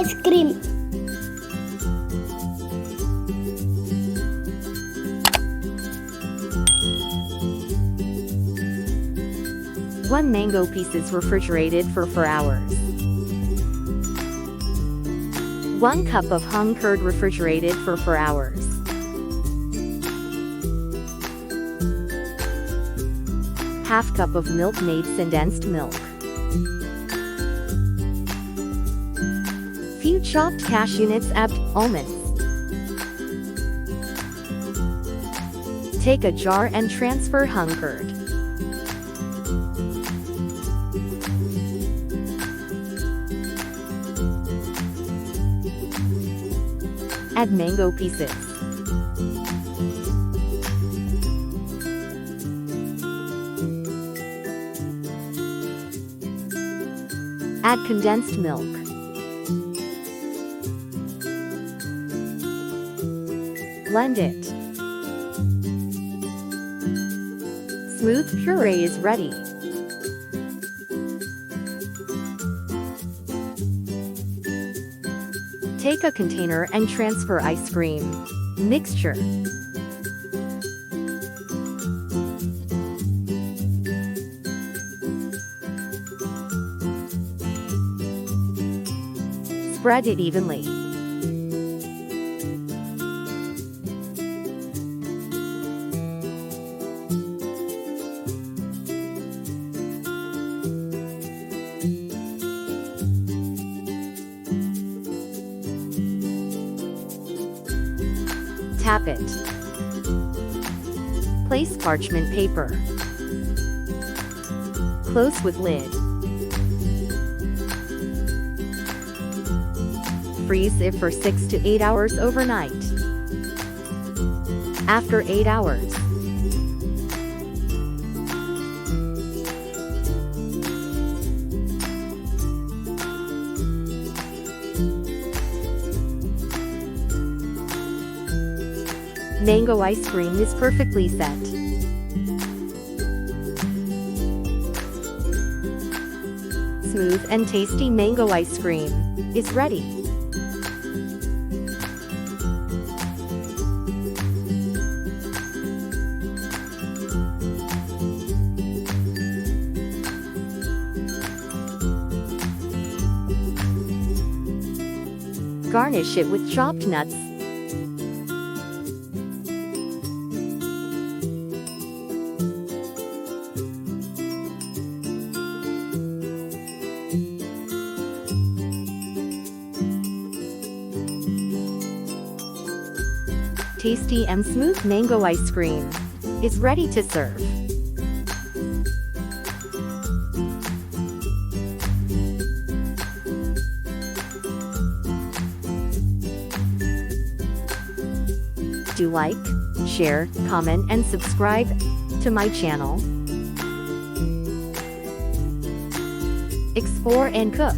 ice cream. One mango pieces refrigerated for 4 hours. 1 cup of hung curd refrigerated for 4 hours. Half cup of milk made condensed milk. Few chopped cashew nuts, almonds. Take a jar and transfer hung curd. Add mango pieces. Add condensed milk. Blend it. Smooth puree is ready. Take a container and transfer ice cream mixture. Spread it evenly. Tap it. Place parchment paper. Close with lid. Freeze it for 6 to 8 hours overnight. After 8 hours, mango ice cream is perfectly set. Smooth and tasty mango ice cream is ready. Garnish it with chopped nuts. Tasty and smooth mango ice cream is ready to serve. Do like, share, comment, and subscribe to my channel. Explore and cook.